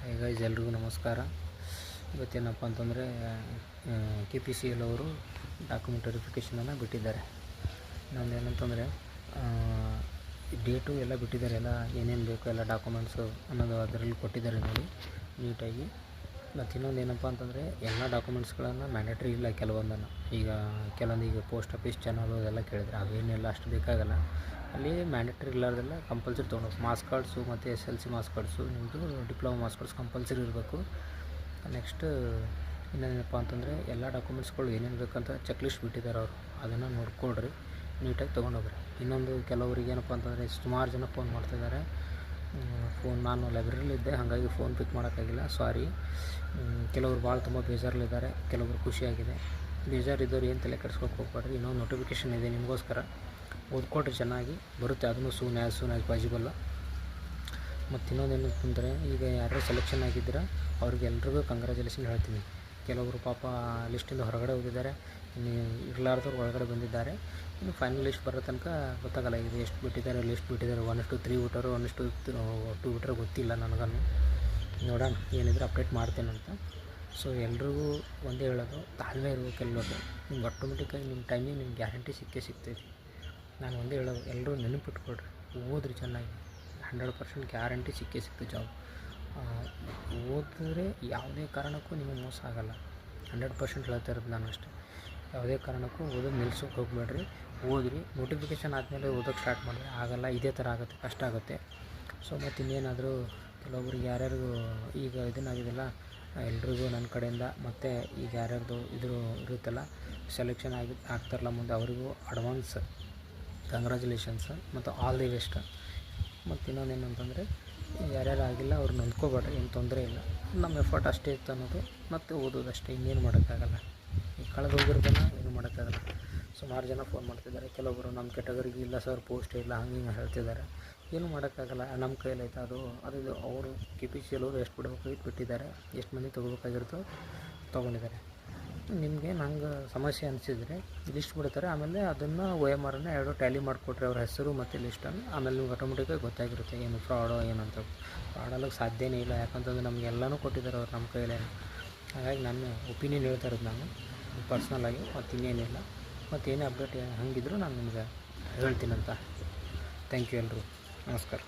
Hi guys, ಎಲ್ರಿಗೂ ನಮಸ್ಕಾರ. ಇವತ್ತೇನಪ್ಪ ಅಂತಂದರೆ KPCL ಅವರು ಡಾಕ್ಯುಮೆಂಟ್ ವೆರಿಫಿಕೇಷನನ್ನು ಬಿಟ್ಟಿದ್ದಾರೆ. ಇನ್ನೊಂದು ಏನಂತಂದರೆ ಡೇಟು ಎಲ್ಲ ಬಿಟ್ಟಿದ್ದಾರೆ, ಎಲ್ಲ ಏನೇನು ಬೇಕು ಎಲ್ಲ ಡಾಕ್ಯುಮೆಂಟ್ಸು ಅನ್ನೋದು ಅದರಲ್ಲಿ ಕೊಟ್ಟಿದ್ದಾರೆ ನೋಡಿ ನೀಟಾಗಿ. ಮತ್ತು ಇನ್ನೊಂದು ಏನಪ್ಪ ಅಂತಂದರೆ ಎಲ್ಲ ಡಾಕ್ಯುಮೆಂಟ್ಸ್ಗಳನ್ನು ಮ್ಯಾಂಡೇಟ್ರಿ ಇಲ್ಲ ಕೆಲವೊಂದನ್ನು. ಈಗ ಪೋಸ್ಟ್ ಆಫೀಸ್ ಚಾನಲು ಅದೆಲ್ಲ ಕೇಳಿದರೆ ಅವೇನೆಲ್ಲ ಅಷ್ಟು ಬೇಕಾಗಲ್ಲ. ಅಲ್ಲಿ ಮ್ಯಾಂಡೇಟ್ರಿ ಇಲ್ಲಾರ್ದೆಲ್ಲ ಕಂಪಲ್ಸರಿ ತೊಗೊಂಡು ಮಾರ್ಕ್ಸ್ ಕಾರ್ಡ್ಸು ಮತ್ತು SLC ಮಾರ್ಕ್ಸ್ ಕಾರ್ಡ್ಸು, ನಿಮ್ಮದು ಡಿಪ್ಲೊಮಾ ಮಾರ್ಕ್ಸ್ ಕಾರ್ಡ್ಸ್ ಕಂಪಲ್ಸರಿ ಇರಬೇಕು. ನೆಕ್ಸ್ಟ್ ಇನ್ನೇನಪ್ಪ ಅಂತಂದರೆ ಎಲ್ಲ ಡಾಕ್ಯುಮೆಂಟ್ಸ್ಗಳು ಏನೇನು ಬೇಕಂತ ಚೆಕ್ ಲಿಸ್ಟ್ ಬಿಟ್ಟಿದ್ದಾರೆ ಅವರು, ಅದನ್ನು ನೋಡ್ಕೊಳ್ರಿ, ನೀಟಾಗಿ ತೊಗೊಂಡೋಗ್ರಿ. ಇನ್ನೊಂದು ಕೆಲವರಿಗೆ ಏನಪ್ಪ ಅಂತಂದರೆ ಸುಮಾರು ಜನ ಫೋನ್ ಮಾಡ್ತಿದ್ದಾರೆ. ನಾನು ಲೈಬ್ರರಿಲಿದ್ದೆ, ಹಾಗಾಗಿ ಫೋನ್ ಪಿಕ್ ಮಾಡೋಕ್ಕಾಗಿಲ್ಲ, ಸಾರಿ. ಕೆಲವರು ಭಾಳ ತುಂಬ ಬೇಜಾರಲ್ಲಿದ್ದಾರೆ, ಕೆಲವರು ಖುಷಿಯಾಗಿದೆ. ಬೇಜಾರಿದ್ದವ್ರು ಏನು ತಲೆ ಕೆಡಿಸ್ಕೊಳಕ್ಕೆ ಹೋಗ್ಬೇಡ್ರಿ. ಇನ್ನೊಂದು ನೋಟಿಫಿಕೇಷನ್ ಇದೆ ನಿಮಗೋಸ್ಕರ, ಓದ್ಕೊಳ್ರಿ, ಚೆನ್ನಾಗಿ ಬರುತ್ತೆ. ಅದನ್ನು ಸೂನ್ ಆ್ಯಸ್ ಪಾಸಿಬಲ್. ಮತ್ತು ಇನ್ನೊಂದು ಏನಂತಂದರೆ ಈಗ ಯಾರು ಸೆಲೆಕ್ಷನ್ ಆಗಿದ್ದೀರಾ ಅವ್ರಿಗೆಲ್ರಿಗೂ ಕಂಗ್ರ್ಯಾಚುಲೇಷನ್ ಹೇಳ್ತೀನಿ. ಕೆಲವರು ಪಾಪ ಲಿಸ್ಟಿಂದ ಹೊರಗಡೆ ಹೋಗಿದ್ದಾರೆ, ಇನ್ನು ಇರಲಾರ್ದವ್ರು ಒಳಗಡೆ ಬಂದಿದ್ದಾರೆ. ಇನ್ನು ಫೈನಲ್ ಲಿಸ್ಟ್ ಬರೋ ತನಕ ಗೊತ್ತಾಗಲ್ಲ ಇದು ಎಷ್ಟು ಬಿಟ್ಟಿದ್ದಾರೆ, ಲಿಸ್ಟ್ ಬಿಟ್ಟಿದ್ದಾರೆ. 1:3 ಬಿಟ್ಟರು, 1:2 ಬಿಟ್ಟರೆ ಗೊತ್ತಿಲ್ಲ ನನಗೂ. ನೋಡೋಣ, ಏನಿದ್ರೆ ಅಪ್ಡೇಟ್ ಮಾಡ್ತೇನಂತ. ಸೊ ಎಲ್ರಿಗೂ ಒಂದೇ ಹೇಳೋದು, ತಾಳ್ಮೆ ಇರಬೇಕು ಎಲ್ಲೋದು. ನಿಮ್ಗೆ ಆಟೋಮೆಟಿಕ್ಕಾಗಿ ನಿಮ್ಮ ಟೈಮಿಗೆ ನಿಮ್ಗೆ ಗ್ಯಾರಂಟಿ ಸಿಗ್ತೈತಿ. ನಾನು ಒಂದೇ ಹೇಳೋದು, ಎಲ್ಲರೂ ನೆನಪಿಟ್ಕೊಳ್ರಿ, ಓದ್ರಿ ಚೆನ್ನಾಗಿ, 100% ಗ್ಯಾರಂಟಿ ಸಿಗ್ತದೆ ಜಾಬ್. ಓದಿದ್ರೆ ಯಾವುದೇ ಕಾರಣಕ್ಕೂ ನಿಮಗೆ ಮೋಸ ಆಗೋಲ್ಲ. 100% ಹೇಳ್ತಾ ಇರೋದು ನಾನು ಅಷ್ಟೇ. ಯಾವುದೇ ಕಾರಣಕ್ಕೂ ಓದೋದು ನಿಲ್ಸೋಕೆ ಹೋಗಬೇಡ್ರಿ, ಓದಿರಿ. ನೋಟಿಫಿಕೇಷನ್ ಆದಮೇಲೆ ಓದೋಕ್ಕೆ ಸ್ಟಾರ್ಟ್ ಮಾಡಿದ್ರೆ ಆಗಲ್ಲ, ಇದೇ ಥರ ಆಗುತ್ತೆ, ಕಷ್ಟ ಆಗುತ್ತೆ. ಸೊ ಮತ್ತು ಇನ್ನೇನಾದರೂ ಕೆಲವೊಬ್ರಿಗೆ ಯಾರ್ಯಾರಿಗೂ ಈಗ ಇದನ್ನಾಗಿದೆಯಲ್ಲ, ಎಲ್ರಿಗೂ ನನ್ನ ಕಡೆಯಿಂದ, ಮತ್ತು ಈಗ ಯಾರ್ಯಾರ್ದು ಇರುತ್ತಲ್ಲ ಸೆಲೆಕ್ಷನ್ ಆಗ್ತಾರಲ್ಲ ಮುಂದೆ, ಅವರಿಗೂ ಅಡ್ವಾನ್ಸ್ ಕಂಗ್ರ್ಯಾಚುಲೇಷನ್ಸ್ ಮತ್ತು ಆಲ್ ದಿ ಬೆಸ್ಟ್. ಮತ್ತು ಇನ್ನೊಂದೇನು ಅಂತಂದರೆ ಯಾರ್ಯಾರು ಆಗಿಲ್ಲ ಅವ್ರು ನೊಂದ್ಕೋಬೇಡ್ರಿ, ಏನು ತೊಂದರೆ ಇಲ್ಲ. ನಮ್ಮ ಎಫರ್ಟ್ ಅಷ್ಟೇ ಇತ್ತು ಅನ್ನೋದು, ಮತ್ತು ಓದೋದು ಅಷ್ಟೇ, ಇನ್ನೇನು ಮಾಡೋಕ್ಕಾಗಲ್ಲ. ಈ ಕಳೆದು ಹೋಗಿರೋದನ್ನು ಏನು ಮಾಡೋಕ್ಕಾಗಲ್ಲ. ಸುಮಾರು ಜನ ಫೋನ್ ಮಾಡ್ತಿದ್ದಾರೆ, ಕೆಲವೊಬ್ಬರು ನಮ್ಮ ಕೆಟಗರಿಗೆ ಇಲ್ಲ ಸರ್, ಪೋಸ್ಟೇ ಇಲ್ಲ, ಹಂಗೆ ಹೇಳ್ತಿದ್ದಾರೆ. ಏನೂ ಮಾಡೋಕ್ಕಾಗಲ್ಲ, ನಮ್ಮ ಕೈಲೈತೆ. ಅದು ಅವರು KPCL ಅವರು ಎಷ್ಟು ಬಿಡಬೇಕಾಗಿತ್ತು ಬಿಟ್ಟಿದ್ದಾರೆ, ಎಷ್ಟು ಮಂದಿ ತೊಗೋಬೇಕಾಗಿರುತ್ತೋ ತೊಗೊಂಡಿದ್ದಾರೆ. ನಿಮಗೆ ನಂಗೆ ಸಮಸ್ಯೆ ಅನಿಸಿದರೆ ಲಿಸ್ಟ್ ಬಿಡ್ತಾರೆ, ಆಮೇಲೆ ಅದನ್ನು OMRನ 2 ಟ್ಯಾಲಿ ಮಾಡಿಕೊಟ್ರೆ ಅವ್ರ ಹೆಸರು ಮತ್ತು ಲಿಸ್ಟನ್ನು, ಆಮೇಲೆ ನಿಮ್ಗೆ ಆಟೋಮೆಟಿಕ್ಕಾಗಿ ಗೊತ್ತಾಗಿರುತ್ತೆ ಏನು ಫ್ರಾಡೋ ಏನಂತ. ಫ್ರಾಡ್ ಆಗಕ್ಕೆ ಸಾಧ್ಯನೇ ಇಲ್ಲ, ಯಾಕಂತಂದ್ರೆ ನಮಗೆಲ್ಲನೂ ಕೊಟ್ಟಿದ್ದಾರೆ ಅವ್ರು ನಮ್ಮ ಕೈಲೇ. ಹಾಗಾಗಿ ನನ್ನ ಒಪಿನಿಯನ್ ಹೇಳ್ತಾ ಇರೋದು ನಾನು ಪರ್ಸ್ನಲಾಗಿ, ಮತ್ತು ಇನ್ನೇನಿಲ್ಲ. ಮತ್ತು ಏನೇ ಅಪ್ಡೇಟ್ ಹಂಗಿದ್ರು ನಾನು ನಿಮ್ಗೆ ಹೇಳ್ತೀನಂತ. ಥ್ಯಾಂಕ್ ಯು ಎಲ್ರು, ನಮಸ್ಕಾರ.